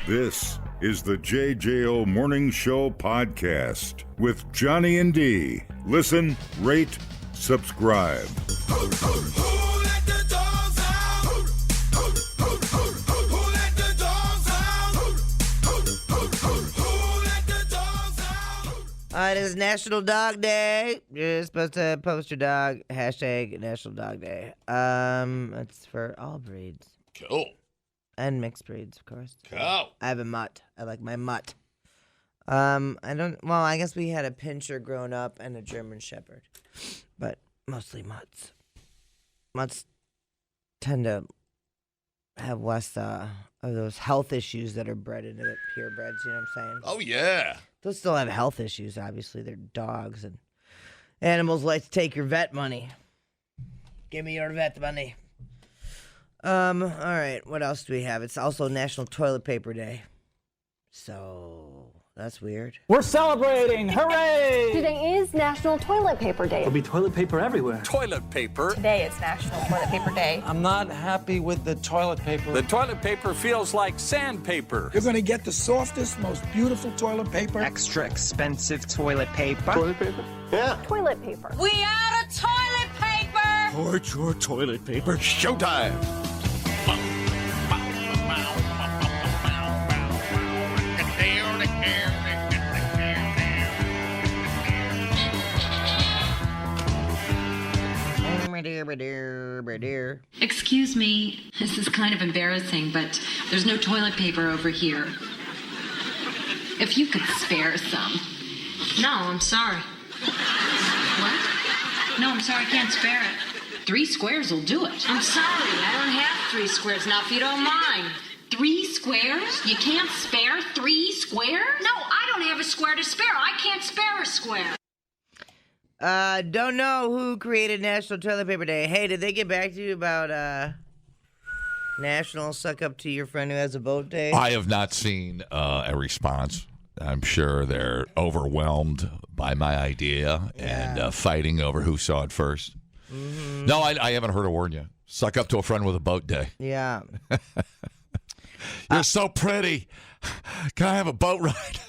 This is the JJO Morning Show podcast with Johnny and D. Listen, rate, subscribe. Who let the dogs out? Who let the dogs out? Who let the dogs out? It is National Dog Day. You're supposed to post your dog. Hashtag National Dog Day. It's for all breeds. Cool. And mixed breeds, of course. Cool. I have a mutt. I like my mutt. I guess we had a pinscher growing up and a German Shepherd. But mostly mutts. Mutts tend to have less of those health issues that are bred into the purebreds, you know what I'm saying? Oh, yeah. They'll still have health issues, obviously. They're dogs, and animals like to take your vet money. Give me your vet money. All right, what else do we have? It's also National Toilet Paper Day. So, that's weird. We're celebrating! Hooray! Today is National Toilet Paper Day. There'll be toilet paper everywhere. Toilet paper. Today is National Toilet Paper Day. I'm not happy with the toilet paper. The toilet paper feels like sandpaper. You're going to get the softest, most beautiful toilet paper. Extra expensive toilet paper. Toilet paper? Yeah. Toilet paper. We out of toilet paper! Hoard your toilet paper. Showtime. Excuse me, this is kind of embarrassing, but there's no toilet paper over here. If you could spare some. No, I'm sorry. What? No, I'm sorry, I can't spare it. 3 squares will do it. I'm sorry, I don't have 3 squares now, if you don't mind. 3 squares? You can't spare 3 squares? No, I don't have a square to spare. I can't spare a square. Don't know who created National Toilet Paper Day. Hey, did they get back to you about, National Suck Up to Your Friend Who Has a Boat Day? I have not seen a response. I'm sure they're overwhelmed by my idea and fighting over who saw it first. Mm-hmm. No, I haven't heard a word yet. Suck up to a friend with a boat day. Yeah. You're so pretty. Can I have a boat ride?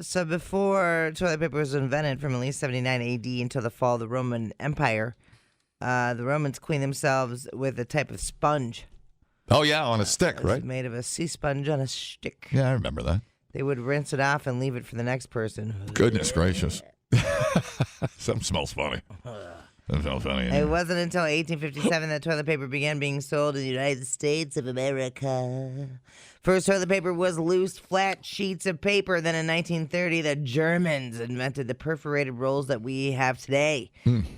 So before toilet paper was invented, from at least 79 AD until the fall of the Roman Empire, the Romans cleaned themselves with a type of sponge. Oh, yeah, on a stick, right? Made of a sea sponge on a stick. Yeah, I remember that. They would rinse it off and leave it for the next person. Goodness gracious. Something smells funny. That smells funny. It wasn't until 1857 that toilet paper began being sold in the United States of America. First toilet paper was loose, flat sheets of paper. Then in 1930, the Germans invented the perforated rolls that we have today,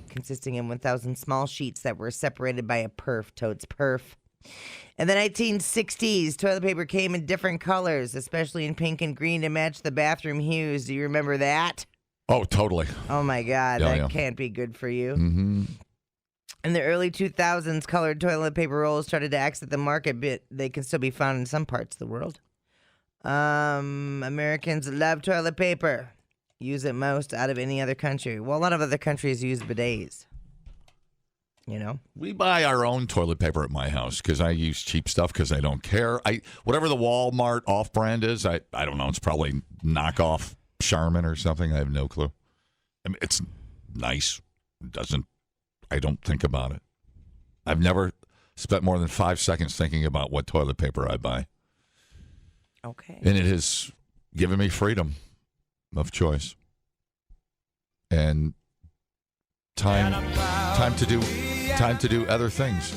consisting of 1,000 small sheets that were separated by a perf, totes perf. In the 1960s, toilet paper came in different colors, especially in pink and green to match the bathroom hues. Do you remember that? Oh, totally. Oh, my God. That can't be good for you. Mm-hmm. In the early 2000s, colored toilet paper rolls started to exit the market, but they can still be found in some parts of the world. Americans love toilet paper. Use it most out of any other country. Well, a lot of other countries use bidets. You know? We buy our own toilet paper at my house because I use cheap stuff because I don't care. Whatever the Walmart off-brand is, I don't know. It's probably knockoff Charmin or something. I have no clue. I mean, it's nice. I don't think about it. I've never spent more than 5 seconds thinking about what toilet paper I buy. Okay. And it has given me freedom of choice. And time to do other things.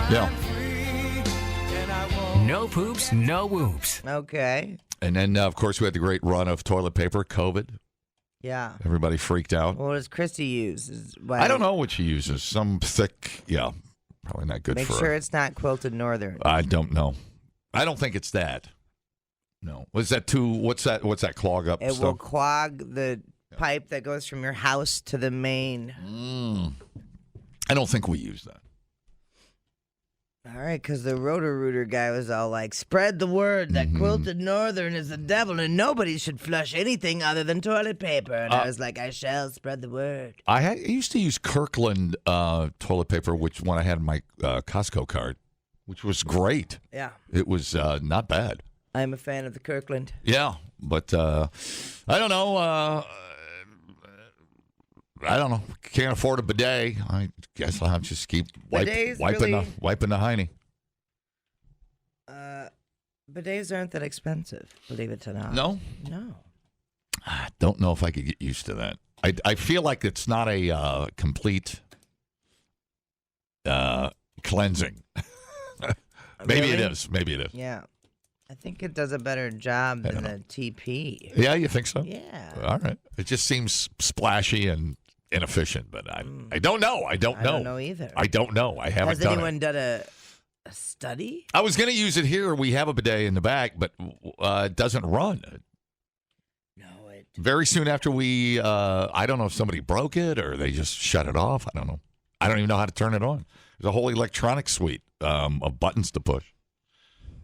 Yeah. No poops, no whoops. Okay. And then, of course, we had the great run of toilet paper, COVID. Yeah. Everybody freaked out. What does Christy use? I don't know what she uses. Some thick, probably not good for her. Make sure it's not quilted northern. I don't know. I don't think it's that. No. What's that clog up It stuff? will clog the pipe that goes from your house to the main. I don't think we use that. All right, because the Roto-Rooter guy was all like, spread the word that quilted northern is the devil and nobody should flush anything other than toilet paper. And I was like, I shall spread the word. I used to use Kirkland toilet paper, which when I had my Costco card. which was great. Yeah. It was not bad. I'm a fan of the Kirkland. Yeah, but I don't know. I don't know. Can't afford a bidet. I guess I'll have to just keep wiping the hiney. Bidets aren't that expensive, believe it or not. No? No. I don't know if I could get used to that. I feel like it's not a complete cleansing. Maybe it is. Maybe it is. Yeah. I think it does a better job than the TP. Yeah, you think so? Yeah. All right. It just seems splashy and inefficient, but I don't know. I don't know. I don't know either. I don't know. I haven't done it. Has anyone done a study? I was going to use it here. We have a bidet in the back, but it doesn't run. No, it. Very soon after we, I don't know if somebody broke it or they just shut it off. I don't know. I don't even know how to turn it on. There's a whole electronic suite of buttons to push.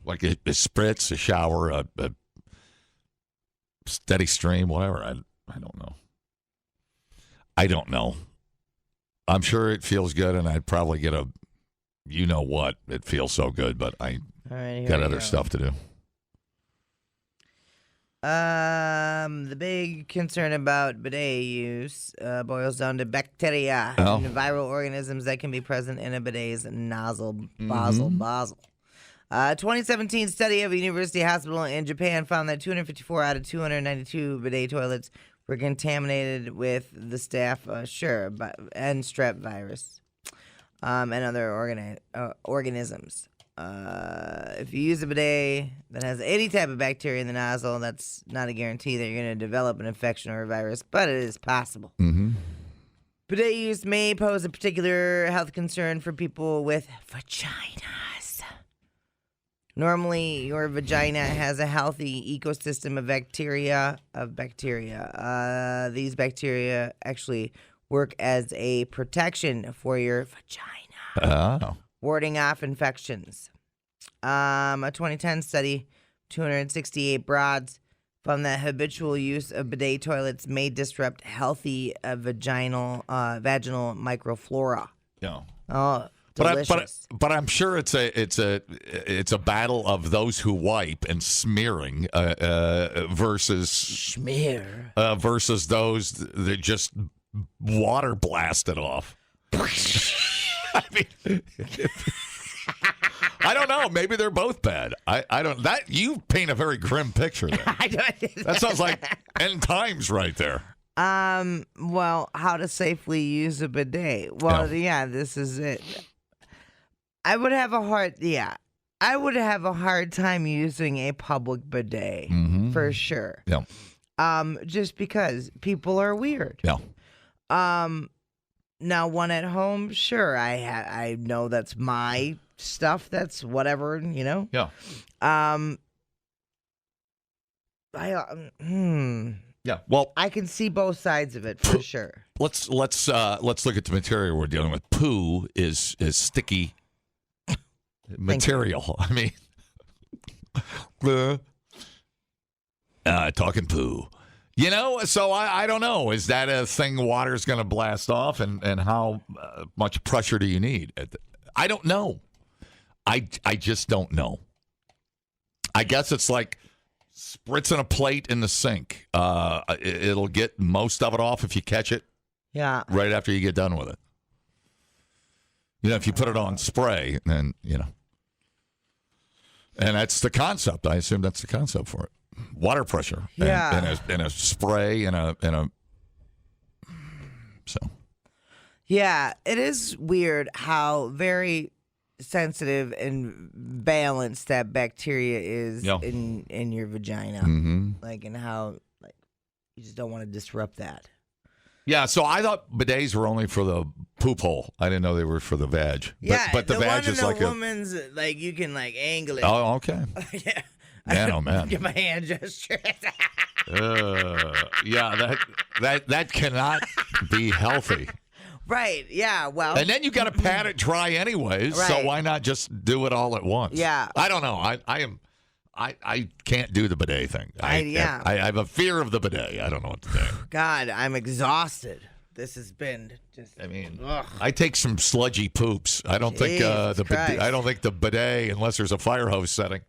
Like a spritz, a shower, a steady stream, whatever. I don't know. I don't know. I'm sure it feels good, and I'd probably get a, you know what, it feels so good, but I got other stuff to do. The big concern about bidet use boils down to bacteria and viral organisms that can be present in a bidet's nozzle. Basel. 2017 study of a university hospital in Japan found that 254 out of 292 bidet toilets were contaminated with the staph and strep virus and other organisms. If you use a bidet that has any type of bacteria in the nozzle, that's not a guarantee that you're going to develop an infection or a virus, but it is possible. Mm-hmm. Bidet use may pose a particular health concern for people with vaginas. Normally, your vagina has a healthy ecosystem of bacteria. These bacteria actually work as a protection for your vagina, warding off infections. A 2010 study, 268 broads, found that habitual use of bidet toilets may disrupt healthy vaginal microflora. Yeah. Oh. Delicious. But I'm sure it's a battle of those who wipe and smearing versus versus those that just water blast it off. I mean, I don't know. Maybe they're both bad. I don't. That you paint a very grim picture there. That sounds like end times right there. Well, how to safely use a bidet? Well, yeah this is it. I would have a hard time using a public bidet for sure. Yeah. Just because people are weird. Yeah. Now one at home, sure. I know that's my stuff. That's whatever, you know. Yeah. Yeah. Well, I can see both sides of it for sure. Let's look at the material we're dealing with. Poo is sticky material. I mean, talking poo. You know, so I don't know. Is that a thing water's going to blast off, and how much pressure do you need? I don't know. I just don't know. I guess it's like spritzing a plate in the sink. It'll get most of it off if you catch it. Yeah. Right after you get done with it. You know, if you put it on spray, then, you know. And that's the concept. I assume that's the concept for it. Water pressure. Yeah. And a spray and a so. Yeah, it is weird how very sensitive and balanced that bacteria is in your vagina. Mm-hmm. Like, and how like you just don't want to disrupt that. Yeah, so I thought bidets were only for the poop hole. I didn't know they were for the vag. But the vag is like a woman's like you can like angle it. Oh, okay. Yeah. Man, oh man. Give my hand gesture. Yeah, that cannot be healthy. Right. Yeah. Well. And then you got to pat it dry anyways. Right. So why not just do it all at once? Yeah. I don't know. I can't do the bidet thing. I have a fear of the bidet. I don't know what to do. God, I'm exhausted. this has been just. I mean, ugh. I take some sludgy poops. I don't think I don't think the bidet, unless there's a fire hose setting,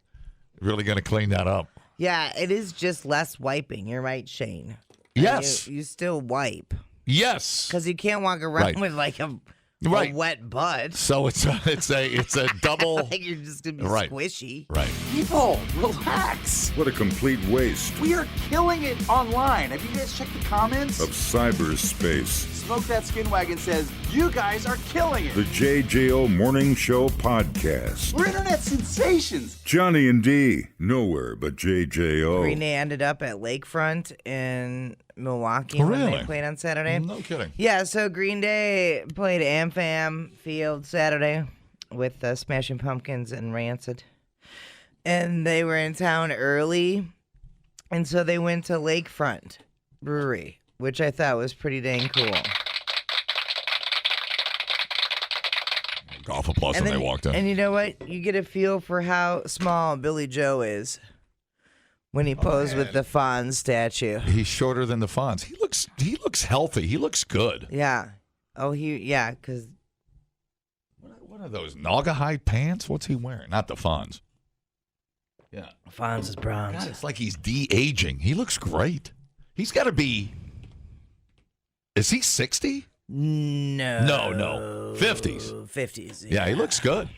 really going to clean that up. Yeah, it is just less wiping. You're right, Shane. Yes. You still wipe. Yes. Because you can't walk around with like a wet butt. So it's a double. Like you're just gonna be squishy. Right. People, relax. What a complete waste We are killing it online. Have you guys checked the comments? of cyberspace. Smoke That Skin Wagon says, you guys are killing it. The JJO Morning Show Podcast. We're internet sensations. Johnny and D, nowhere but JJO. Green Day ended up at Lakefront in Milwaukee when they played on Saturday. No kidding. Yeah, so Green Day played AmFam Field Saturday with Smashing Pumpkins and Rancid. And they were in town early, and so they went to Lakefront Brewery, which I thought was pretty dang cool. Golf applause when they walked in. And you know what? You get a feel for how small Billy Joe is when he posed with the Fonz statue. He's shorter than the Fonz. He looks healthy. He looks good. Yeah. Oh, because What are those Naugahyde pants? What's he wearing? Not the Fonz. Yeah. Fonz is bronze. God, it's like he's de-aging. He looks great. He's got to be. Is he 60? No. 50s. 50s. Yeah, he looks good.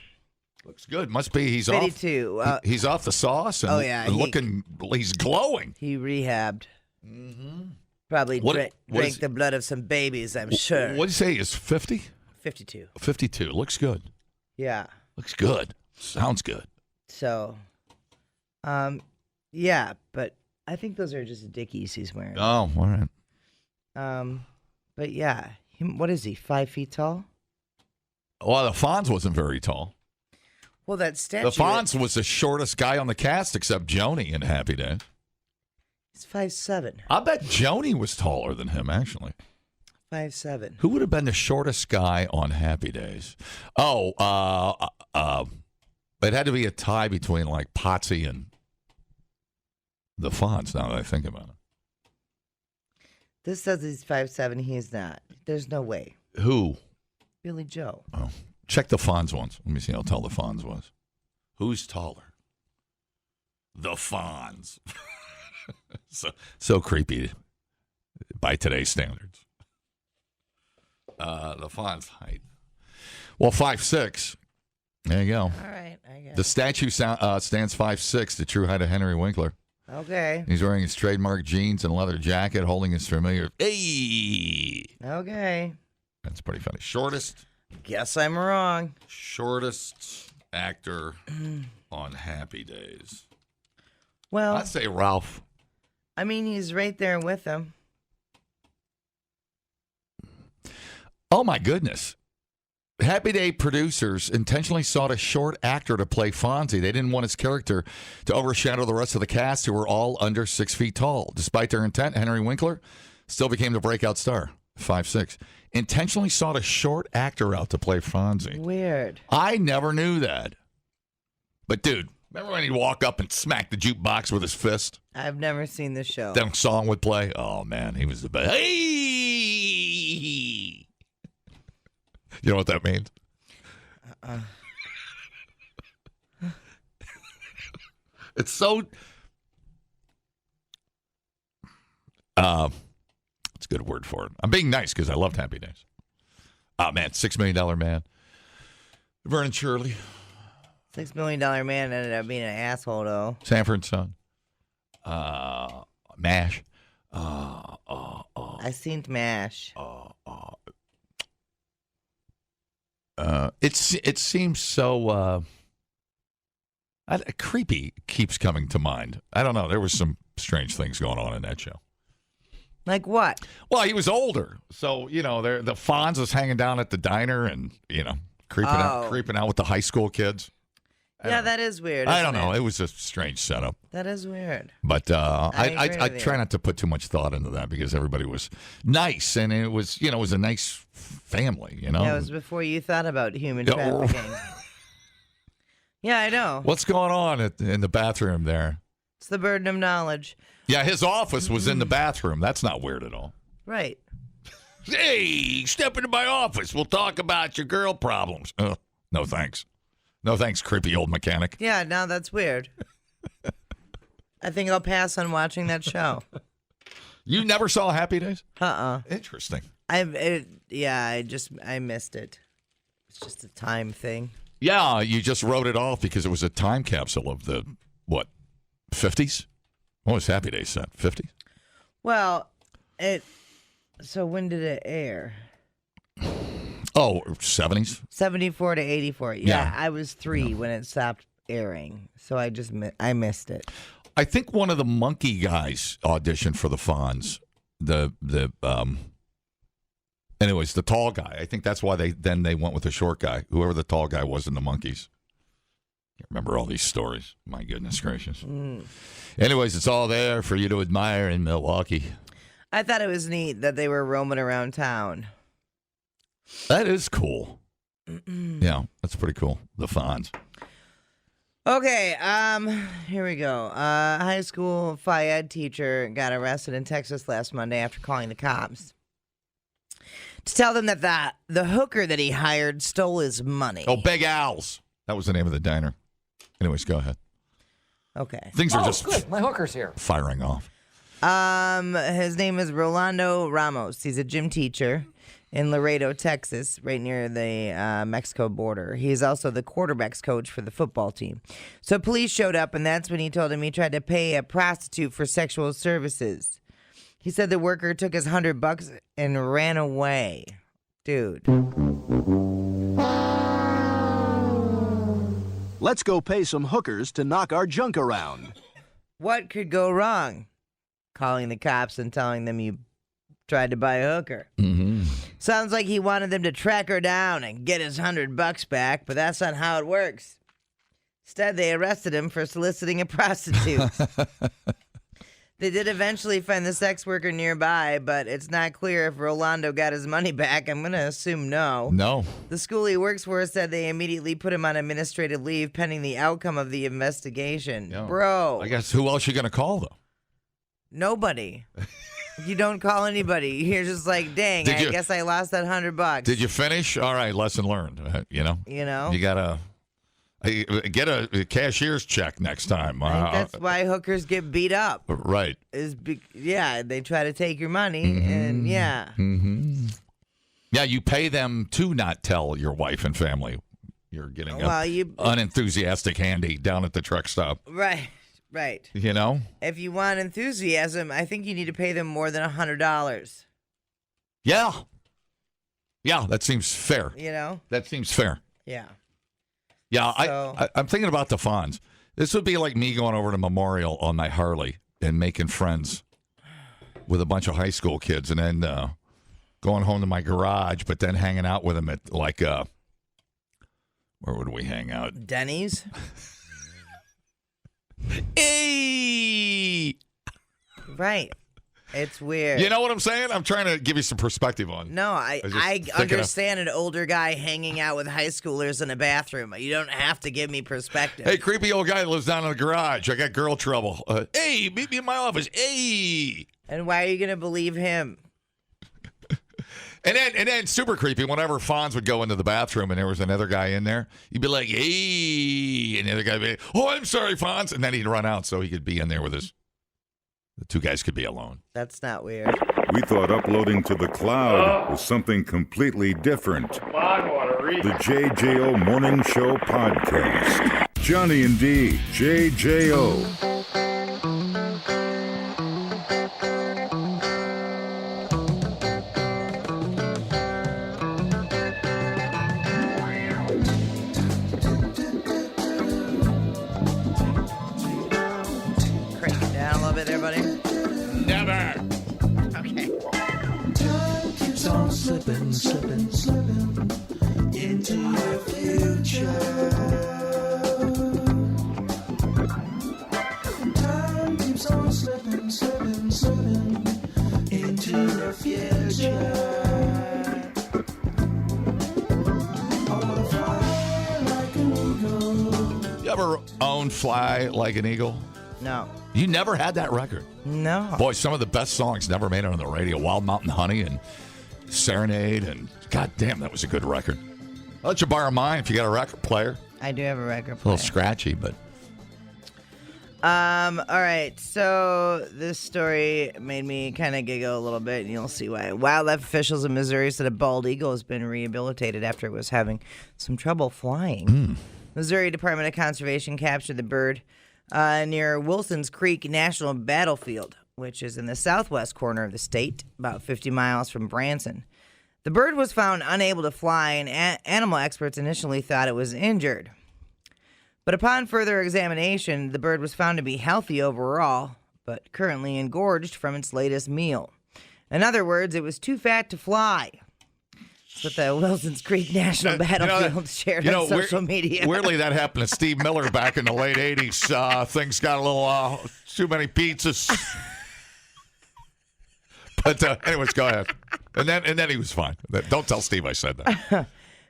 Looks good. Must be he's 52. off. He's off the sauce and looking. He's glowing. He rehabbed. Probably drank the blood of some babies, I'm sure. What did you say? Is 50? 52. 52. Looks good. Yeah. Looks good. Sounds good. So, yeah, but I think those are just Dickies he's wearing. Oh, all right. But yeah, what is he? 5 feet tall? Well, the Fonz wasn't very tall. Well, that statue. The Fonz was the shortest guy on the cast except Joni in Happy Days. He's 5'7". I bet Joni was taller than him, actually. 5'7". Who would have been the shortest guy on Happy Days? Oh, it had to be a tie between like Potsy and the Fonz, now that I think about it. This says he's 5'7". He's not. There's no way. Who? Billy Joe. Oh, check the Fonz ones. Let me see how tall the Fonz was. Who's taller? The Fonz. so creepy by today's standards. The Fonz height. Well, 5'6". There you go. All right, I guess. The statue stands 5'6", the true height of Henry Winkler. Okay. He's wearing his trademark jeans and leather jacket, holding his familiar. Hey. Okay. That's pretty funny. Shortest I'm wrong. Shortest actor on Happy Days. Well, I'd say Ralph. I mean, he's right there with him. Oh, my goodness. Happy Day producers intentionally sought a short actor to play Fonzie. They didn't want his character to overshadow the rest of the cast, who were all under 6 feet tall. Despite their intent, Henry Winkler still became the breakout star, 5'6". Intentionally sought a short actor out to play Fonzie. Weird. I never knew that. But, dude, remember when he'd walk up and smack the jukebox with his fist? I've never seen the show. That song would play. Oh, man, he was the best. Hey! You know what that means? It's so... it's a good word for it. I'm being nice because I loved Happy Days. Oh, man, $6 Million Man. Vernon Shirley. $6 Million Man ended up being an asshole, though. Sanford Son. MASH. I seen MASH. It seems so creepy keeps coming to mind. I don't know. There was some strange things going on in that show. Like what? Well, he was older, so the Fonz was hanging down at the diner and creeping out with the high school kids. Yeah, that is weird. I don't know. It was a strange setup. That is weird. But I try not to put too much thought into that because everybody was nice and it was it was a nice family. Yeah, it was before you thought about human trafficking. Yeah, I know. What's going on in the bathroom there? It's the burden of knowledge. Yeah, his office was in the bathroom. That's not weird at all. Right. Hey, step into my office. We'll talk about your girl problems. No thanks. No thanks, creepy old mechanic. Yeah, no, that's weird. I think I'll pass on watching that show. You never saw Happy Days? Interesting. I missed it. It's just a time thing. Yeah, you just wrote it off because it was a time capsule of the, 50s? What was Happy Days set? 50s? Well, so when did it air? Oh, 70s? 74 to 84. Yeah. I was 3 when it stopped airing, so I missed it. I think one of the monkey guys auditioned for the Fonz. Anyways, the tall guy. I think that's why they went with the short guy, whoever the tall guy was in the Monkees. Can't remember all these stories. My goodness gracious. Anyways, it's all there for you to admire in Milwaukee. I thought it was neat that they were roaming around town. That is cool. Yeah, that's pretty cool. The Fonz. Okay, here we go. High school phy ed teacher got arrested in Texas last Monday after calling the cops to tell them that the hooker that he hired stole his money. Oh, Big Al's. That was the name of the diner. Anyways, go ahead. Okay. Things are just good. My hooker's here. Firing off. His name is Rolando Ramos. He's a gym teacher in Laredo, Texas, right near the Mexico border. He's also the quarterback's coach for the football team. So police showed up, and that's when he told him he tried to pay a prostitute for sexual services. He said the worker took his $100 and ran away. Dude. Let's go pay some hookers to knock our junk around. What could go wrong? Calling the cops and telling them you tried to buy a hooker. Mm-hmm. Sounds like he wanted them to track her down and get his $100 back, but that's not how it works. Instead, they arrested him for soliciting a prostitute. They did eventually find the sex worker nearby, but it's not clear if Rolando got his money back. I'm going to assume no. No. The school he works for said they immediately put him on administrative leave pending the outcome of the investigation. Yeah. Bro. I guess who else you going to call, though? Nobody. You don't call anybody. You're just like, dang, I guess I lost that $100. Did you finish? All right, lesson learned. You know? You got to get a cashier's check next time. I think that's why hookers get beat up. Right. They try to take your money, and yeah. Mm-hmm. Yeah, you pay them to not tell your wife and family you're getting unenthusiastic handy down at the truck stop. Right. You know? If you want enthusiasm, I think you need to pay them more than $100. Yeah. Yeah, that seems fair. You know? That seems fair. Yeah. Yeah, So, I'm thinking about the Fonz. This would be like me going over to Memorial on my Harley and making friends with a bunch of high school kids and then going home to my garage, but then hanging out with them at like, where would we hang out? Denny's? Hey! Right. It's weird. You know what I'm saying? I'm trying to give you some perspective on. No, I understand an older guy hanging out with high schoolers in a bathroom. You don't have to give me perspective. Hey, creepy old guy that lives down in the garage. I got girl trouble. Hey, meet me in my office. Hey. And why are you going to believe him? And then super creepy, whenever Fonz would go into the bathroom and there was another guy in there, he'd be like, hey. And the other guy would be, oh, I'm sorry, Fonz. And then he'd run out so he could be in there with the two guys could be alone. That's not weird. We thought uploading to the cloud was something completely different. The JJO Morning Show Podcast. Johnny and D, JJO. Crank it down a little bit there, buddy. Never. Okay. Time keeps on slipping into the future. Time keeps on slipping into the future. I wanna fly like an eagle. You ever own Fly Like an Eagle? No. You never had that record? No. Boy, some of the best songs never made it on the radio. Wild Mountain Honey and Serenade, and God damn, that was a good record. I'll let you borrow mine if you got a record player. I do have a record A player. little scratchy, but... All right, so this story made me kind of giggle a little bit, and you'll see why. Wildlife officials in Missouri said a bald eagle has been rehabilitated after it was having some trouble flying. Missouri Department of Conservation captured the bird near Wilson's Creek National Battlefield, which is in the southwest corner of the state, about 50 miles from Branson. The bird was found unable to fly, and animal experts initially thought it was injured. But upon further examination, the bird was found to be healthy overall, but currently engorged from its latest meal. In other words, it was too fat to fly. That's what the Wilson's Creek National Battlefield shared on social media. Weirdly, that happened to Steve Miller back in the late 80s. Things got a little too many pizzas. But anyways, go ahead. And then he was fine. Don't tell Steve I said that.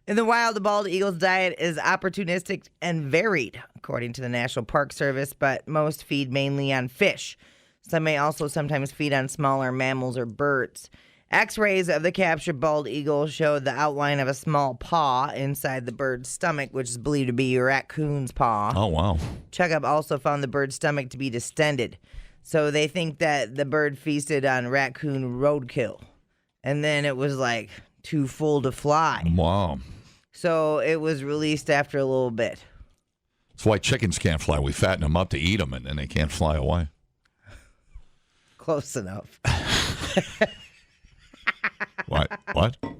In the wild, the bald eagle's diet is opportunistic and varied, according to the National Park Service, but most feed mainly on fish. Some may also sometimes feed on smaller mammals or birds. X-rays of the captured bald eagle showed the outline of a small paw inside the bird's stomach, which is believed to be a raccoon's paw. Oh, wow. Checkup also found the bird's stomach to be distended. So they think that the bird feasted on raccoon roadkill. And then it was like too full to fly. Wow. So it was released after a little bit. That's why chickens can't fly. We fatten them up to eat them, and then they can't fly away. Close enough. What?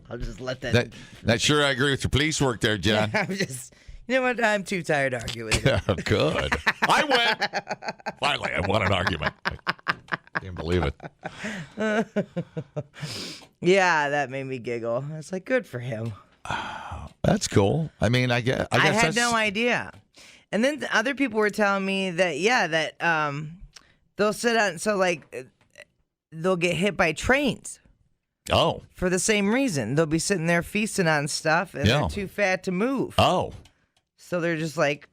I'll just let that. Not sure I agree with your police work there, John. I'm just, you know what? I'm too tired to argue with you. Yeah, good. I win. Finally, I won an argument. I can't believe it. Yeah, that made me giggle. I was like, good for him. That's cool. I mean, I guess I had no idea. And then other people were telling me that, they'll sit on, so like, they'll get hit by trains. Oh. For the same reason. They'll be sitting there feasting on stuff, and they're too fat to move. Oh. So they're just like,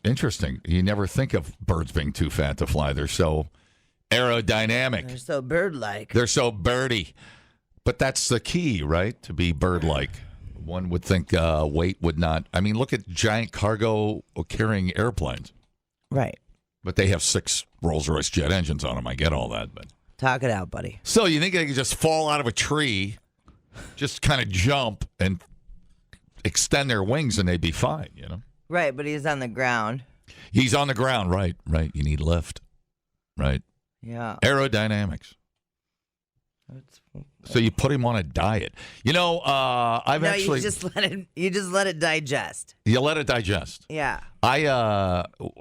Interesting. You never think of birds being too fat to fly. They're so aerodynamic. They're so bird-like. They're so birdie. But that's the key, right? To be bird-like. One would think weight would not. I mean, look at giant cargo carrying airplanes. Right. But they have 6 Rolls-Royce jet engines on them. I get all that, but talk it out, buddy. So you think they could just fall out of a tree, just kind of jump and extend their wings, and they'd be fine, you know? Right, but he's on the ground. He's on the ground, right? You need lift, right? Yeah. Aerodynamics. So you put him on a diet. You know, you just let it digest. You let it digest. Yeah.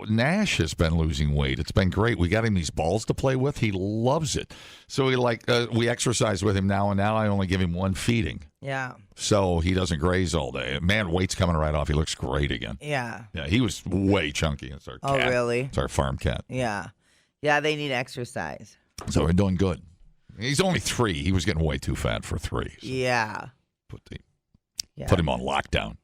Nash has been losing weight. It's been great. We got him these balls to play with. He loves it. So we exercise with him now, and now I only give him 1 feeding. Yeah. So he doesn't graze all day. Man, weight's coming right off. He looks great again. Yeah. Yeah, he was way chunky. It's our cat. Oh, really? It's our farm cat. Yeah. Yeah, they need exercise. So we're doing good. He's only 3. He was getting way too fat for 3. So yeah. Put him on lockdown.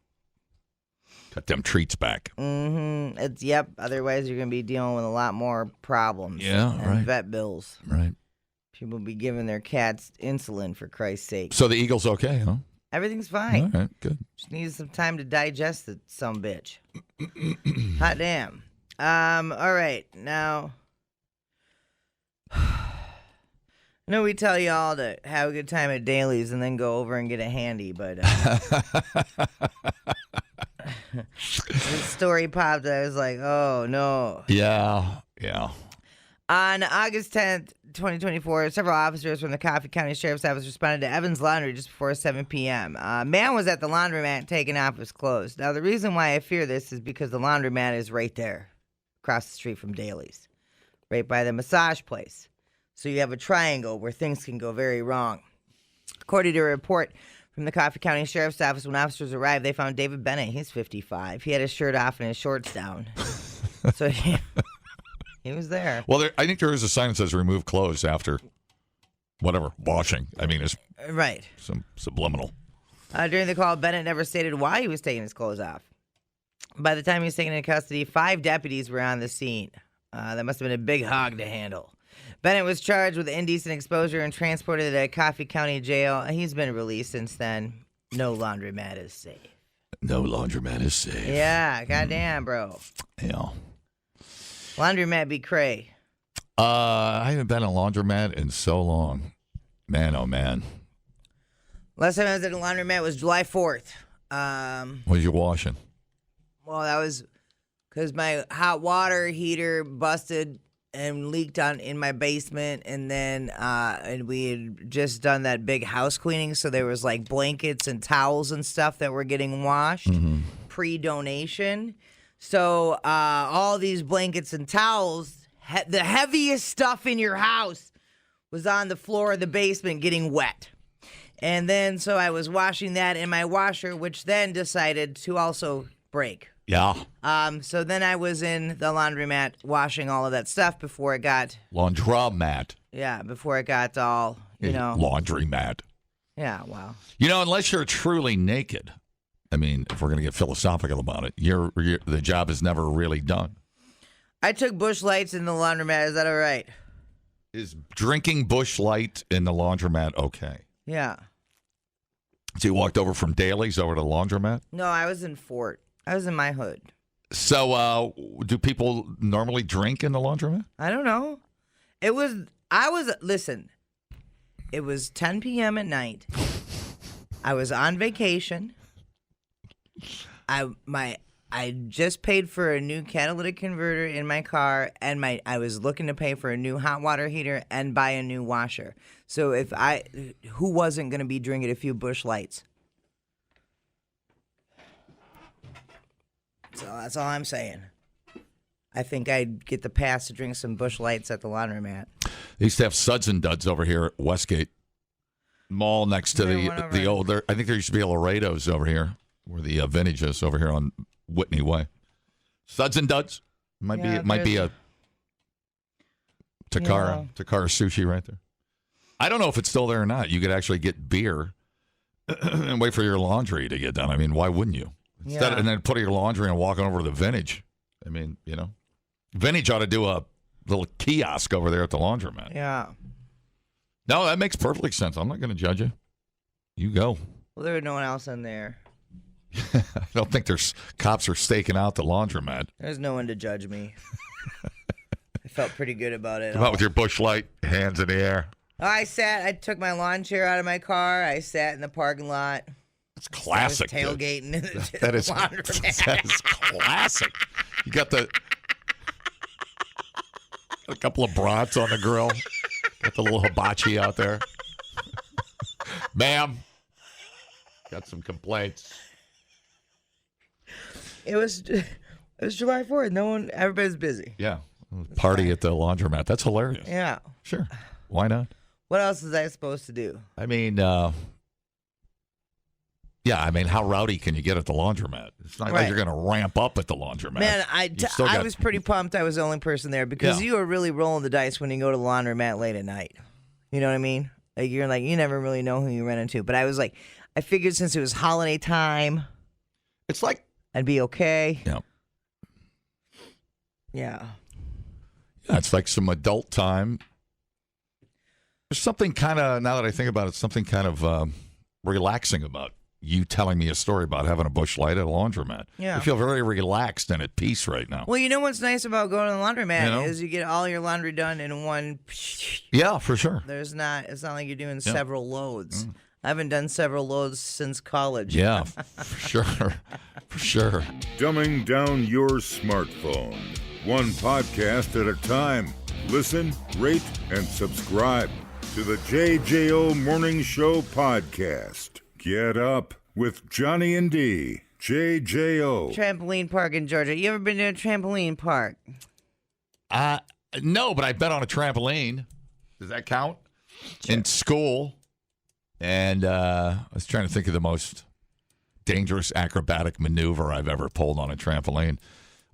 Cut them treats back. Mm-hmm. Yep. Otherwise, you're going to be dealing with a lot more problems. Yeah, and right. Vet bills. Right. People be giving their cats insulin, for Christ's sake. So the eagle's okay, huh? Everything's fine. All right, good. Just needs some time to digest it, sumbitch. Hot damn. All right. Now, I know we tell you all to have a good time at Daly's and then go over and get a handy, but this story popped. I was like, oh, no. Yeah. On August 10th, 2024, several officers from the Coffee County Sheriff's Office responded to Evans Laundry just before 7 p.m. A man was at the laundromat taking off his clothes. Now, the reason why I fear this is because the laundromat is right there, across the street from Daly's, right by the massage place. So you have a triangle where things can go very wrong. According to a report from the Coffee County Sheriff's Office, when officers arrived, they found David Bennett. He's 55. He had his shirt off and his shorts down. So he was there. Well, I think there is a sign that says remove clothes after whatever, washing. I mean, it's right. Some subliminal. During the call, Bennett never stated why he was taking his clothes off. By the time he was taken into custody, 5 deputies were on the scene. That must have been a big hog to handle. Bennett was charged with indecent exposure and transported to Coffee County Jail. He's been released since then. No laundromat is safe. No laundromat is safe. Yeah, goddamn, bro. Yeah. Laundromat be cray. I haven't been in a laundromat in so long. Man, oh man. Last time I was at a laundromat was July 4th. What are you washing? Well, that was because my hot water heater busted and leaked in my basement, and then and we had just done that big house cleaning, so there was like blankets and towels and stuff that were getting washed pre-donation. So all these blankets and towels, the heaviest stuff in your house, was on the floor of the basement getting wet. And then so I was washing that in my washer, which then decided to also break. Yeah. So then I was in the laundromat washing all of that stuff before it got... Laundromat. Yeah, before it got all, you know... Laundromat. Yeah, wow. You know, unless you're truly naked, I mean, if we're going to get philosophical about it, the job is never really done. I took Busch Lights in the laundromat. Is that all right? Is drinking Busch Light in the laundromat okay? Yeah. So you walked over from Daly's over to the laundromat? No, I was in Fort. I was in my hood. So do people normally drink in the laundromat? I don't know. Listen, it was 10 p.m. at night. I was on vacation. I just paid for a new catalytic converter in my car, and I was looking to pay for a new hot water heater and buy a new washer. So who wasn't going to be drinking a few Busch Lights? So that's all I'm saying. I think I'd get the pass to drink some Busch Lights at the laundromat. They used to have Suds and Duds over here at Westgate Mall next to the old. I think there used to be a Laredo's over here, where the vintage is over here on Whitney Way. Suds and Duds might be a Takara sushi right there. I don't know if it's still there or not. You could actually get beer and wait for your laundry to get done. I mean, why wouldn't you? And then putting your laundry and walking over to the vintage. I mean, you know, vintage ought to do a little kiosk over there at the laundromat. Yeah. No, that makes perfect sense. I'm not going to judge you. You go. Well, there was no one else in there. I don't think there's cops are staking out the laundromat. There's no one to judge me. I felt pretty good about it. Come out with your Busch Light, hands in the air. I took my lawn chair out of my car. I sat in the parking lot. It's classic. I was tailgating in the that is laundromat. That is classic. You got a couple of brats on the grill. Got the little hibachi out there. Ma'am, got some complaints. It was July 4th. Everybody's busy. Yeah. Party at the laundromat. That's hilarious. Yeah. Sure. Why not? What else is I supposed to do? I mean, how rowdy can you get at the laundromat? It's not like you're going to ramp up at the laundromat. Man, I was pretty pumped I was the only person there because you are really rolling the dice when you go to the laundromat late at night. You know what I mean? Like you never really know who you run into. But I was like, I figured since it was holiday time, it's like I'd be okay. Yeah. Yeah. Yeah, it's like some adult time. There's something kind of, now that I think about it, something kind of relaxing about you telling me a story about having a Busch Light at a laundromat. Yeah. I feel very relaxed and at peace right now. Well, you know what's nice about going to the laundromat is you get all your laundry done in one. Yeah, for sure. It's not like you're doing several loads. I haven't done several loads since college. Yeah, for sure. For sure. Dumbing down your smartphone. One podcast at a time. Listen, rate, and subscribe to the JJO Morning Show podcast. Get up with Johnny and D. JJO. Trampoline park in Georgia. You ever been to a trampoline park? No, but I've been on a trampoline. Does that count? Sure. In school. And I was trying to think of the most dangerous acrobatic maneuver I've ever pulled on a trampoline.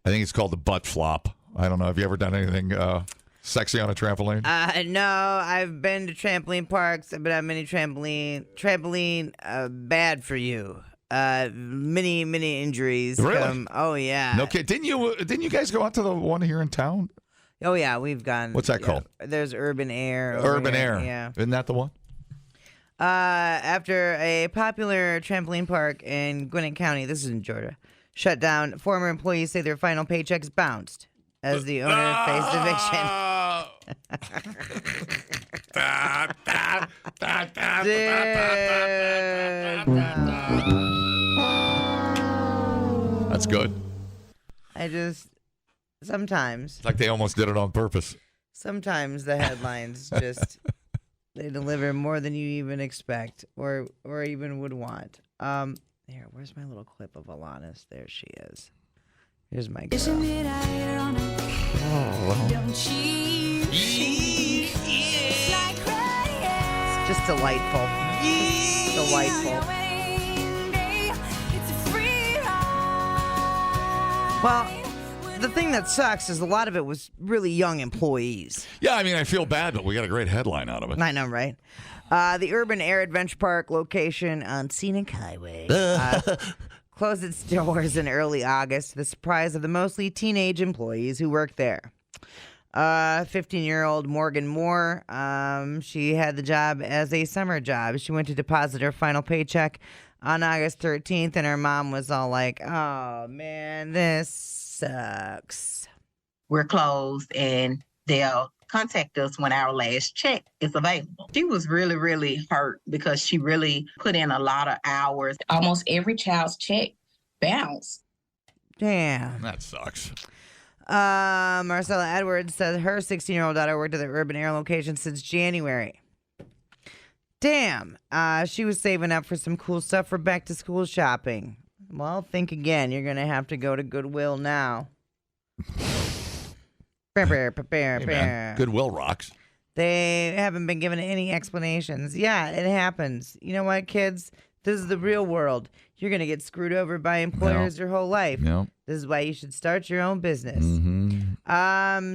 I think it's called the butt flop. I don't know. Have you ever done anything sexy on a trampoline? No, I've been to trampoline parks. I've been on many trampoline, bad for you. Many injuries. Really? Oh yeah. Okay. Didn't you guys go out to the one here in town? Oh, yeah, we've gone. What's that called? There's Urban Air. Urban here. Air. Yeah. Isn't that the one? After a popular trampoline park in Gwinnett County, this is in Georgia, shut down, former employees say their final paychecks bounced as the owner faced eviction. That's good. Sometimes. It's like they almost did it on purpose. Sometimes the headlines just, they deliver more than you even expect or even would want. Here, where's my little clip of Alanis? There she is. Here's my girl. It's just delightful. Delightful. Well, the thing that sucks is a lot of it was really young employees. Yeah, I mean, I feel bad, but we got a great headline out of it. I know, right? The Urban Air Adventure Park location on Scenic Highway closed its doors in early August to the surprise of the mostly teenage employees who work there. 15-year-old Morgan Moore, she had the job as a summer job. She went to deposit her final paycheck on August 13th, and her mom was all like, oh, man, this sucks. We're closed, and they'll contact us when our last check is available. She was really, really hurt because she really put in a lot of hours. Almost every child's check bounced. Damn. That sucks. Marcella Edwards said her 16-year-old daughter worked at the Urban Air location since January. Damn. She was saving up for some cool stuff for back-to-school shopping. Well, think again. You're going to have to go to Goodwill now. Hey, man, Goodwill rocks. They haven't been given any explanations. Yeah, it happens. You know what, kids? This is the real world. You're going to get screwed over by employers your whole life. No. This is why you should start your own business.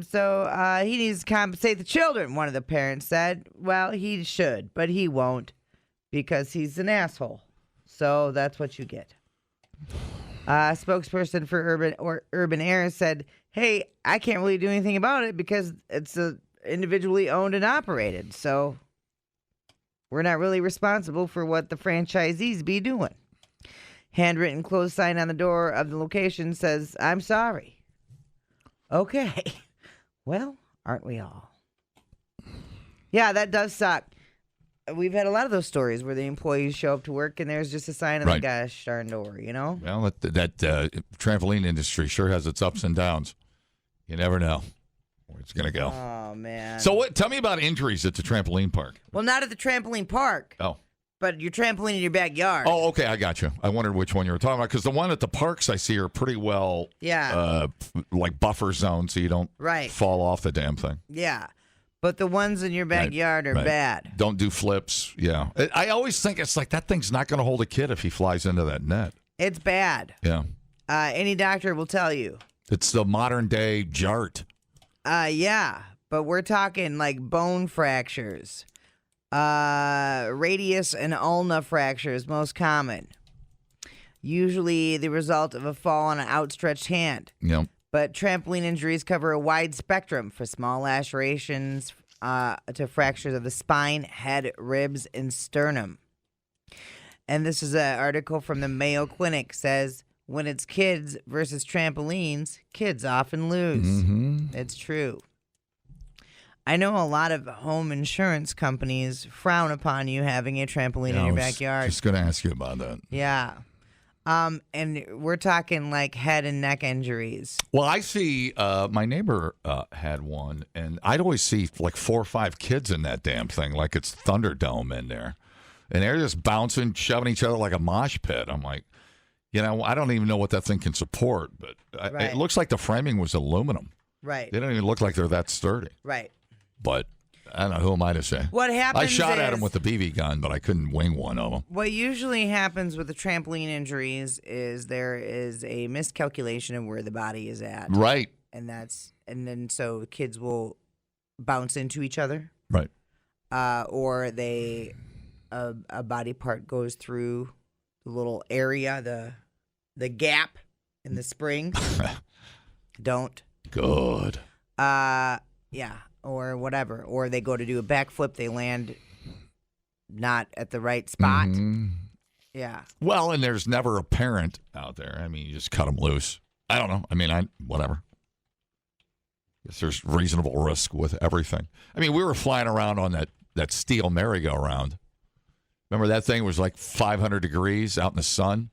So he needs to compensate the children, one of the parents said. Well, he should, but he won't because he's an asshole. So that's what you get. Spokesperson for Urban Air said, hey, I can't really do anything about it because it's individually owned and operated. So we're not really responsible for what the franchisees be doing. Handwritten closed sign on the door of the location says, I'm sorry. Okay. Well, aren't we all? Yeah, that does suck. We've had a lot of those stories where the employees show up to work and there's just a sign on the gosh darn door, you know? Well, that trampoline industry sure has its ups and downs. You never know where it's going to go. Oh, man. So tell me about injuries at the trampoline park. Well, not at the trampoline park. Oh. But your trampoline in your backyard. Oh, okay, I got you. I wondered which one you were talking about because the one at the parks I see are pretty well, like buffer zones so you don't fall off the damn thing. Yeah, but the ones in your backyard are bad. Don't do flips. Yeah, I always think it's like that thing's not going to hold a kid if he flies into that net. It's bad. Yeah. Any doctor will tell you. It's the modern day jart. Yeah, but we're talking like bone fractures. Radius and ulna fractures, most common. Usually the result of a fall on an outstretched hand. Yep. But trampoline injuries cover a wide spectrum from small lacerations to fractures of the spine, head, ribs, and sternum. And this is an article from the Mayo Clinic. Says, when it's kids versus trampolines, kids often lose. Mm-hmm. It's true. I know a lot of home insurance companies frown upon you having a trampoline in your backyard. Just going to ask you about that. Yeah. And we're talking like head and neck injuries. Well, I see my neighbor had one, and I'd always see like 4 or 5 kids in that damn thing, like it's Thunderdome in there. And they're just bouncing, shoving each other like a mosh pit. I'm like, I don't even know what that thing can support, but it looks like the framing was aluminum. Right. They don't even look like they're that sturdy. Right. But I don't know, who am I to say? What happens I shot at him with the BB gun, but I couldn't wing one of them. What usually happens with the trampoline injuries is there is a miscalculation of where the body is at. Right. And then so kids will bounce into each other. Right. Or a body part goes through the little area, the gap in the spring. Don't. Good. Yeah, or whatever. Or they go to do a backflip, they land not at the right spot. Mm-hmm. Yeah. Well, and there's never a parent out there. I mean, you just cut them loose. I don't know. I mean, whatever. Guess there's reasonable risk with everything. I mean, we were flying around on that steel merry-go-round. Remember that thing was like 500 degrees out in the sun?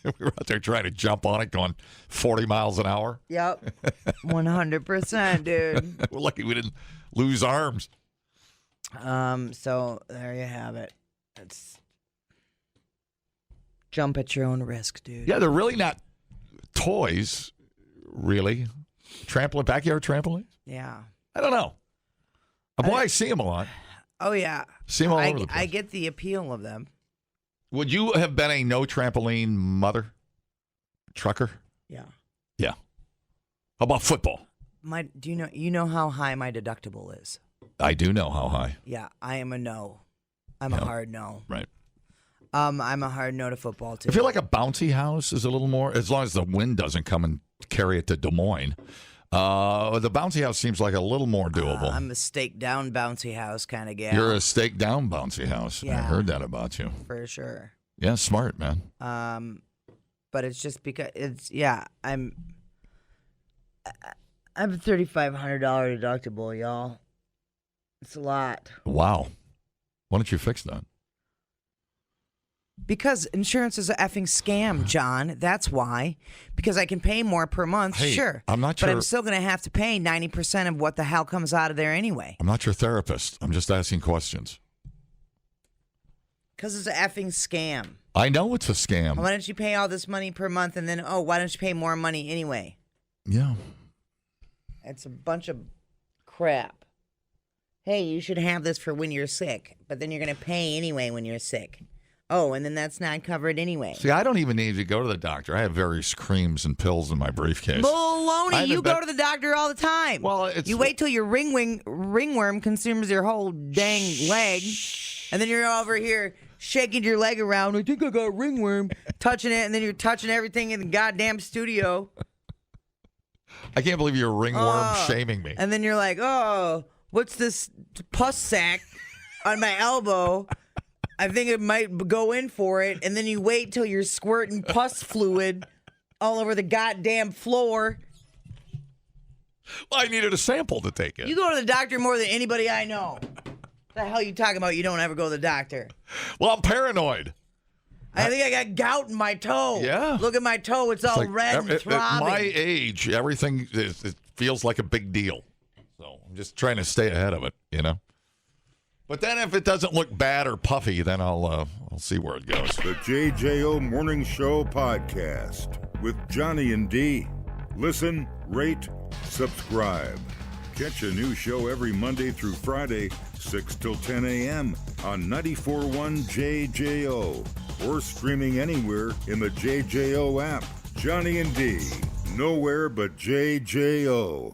We were out there trying to jump on it going 40 miles an hour. Yep. 100%, dude. We're lucky we didn't lose arms. So there you have it. It's jump at your own risk, dude. Yeah, they're really not toys, really. Backyard trampolines? Yeah. I don't know. Boy, I see them a lot. Oh, yeah. See them all over the place. I get the appeal of them. Would you have been a no trampoline mother? Trucker? Yeah. Yeah. How about football? Do you know how high my deductible is? I do know how high. Yeah, I am a no. I'm a hard no. Right. I'm a hard no to football too. I feel like a bouncy house is a little more, as long as the wind doesn't come and carry it to Des Moines. The bouncy house seems like a little more doable. I'm a stake down bouncy house kind of gal. You're a stake down bouncy house. Yeah. I heard that about you. For sure. Yeah, smart, man. But it's just because I'm a $3,500 deductible, y'all. It's a lot. Wow. Why don't you fix that? Because insurance is a effing scam, John. That's why. Because I can pay more per month, Hey, sure. I'm not But your- I'm still going to have to pay 90% of what the hell comes out of there anyway. I'm not your therapist. I'm just asking questions. Because it's an effing scam. I know it's a scam. Why don't you pay all this money per month and then, why don't you pay more money anyway? Yeah. It's a bunch of crap. Hey, you should have this for when you're sick, but then you're going to pay anyway when you're sick. Oh, and then that's not covered anyway. See, I don't even need to go to the doctor. I have various creams and pills in my briefcase. Baloney, you go to the doctor all the time. Well, you wait till your ringworm consumes your whole dang leg, and then you're over here shaking your leg around. I think I got ringworm, touching it, and then you're touching everything in the goddamn studio. I can't believe you're ringworm shaming me. And then you're like, what's this pus sack on my elbow? I think it might go in for it. And then you wait till you're squirting pus fluid all over the goddamn floor. Well, I needed a sample to take it. You go to the doctor more than anybody I know. What the hell are you talking about? You don't ever go to the doctor. Well, I'm paranoid. I think I got gout in my toe. Yeah. Look at my toe. It's all like red and at throbbing. my age, everything it feels like a big deal. So I'm just trying to stay ahead of it, you know. But then if it doesn't look bad or puffy, then I'll see where it goes. The JJO Morning Show podcast with Johnny and D. Listen, rate, subscribe. Catch a new show every Monday through Friday, 6 till 10 a.m. on 94.1 JJO or streaming anywhere in the JJO app. Johnny and D, nowhere but JJO.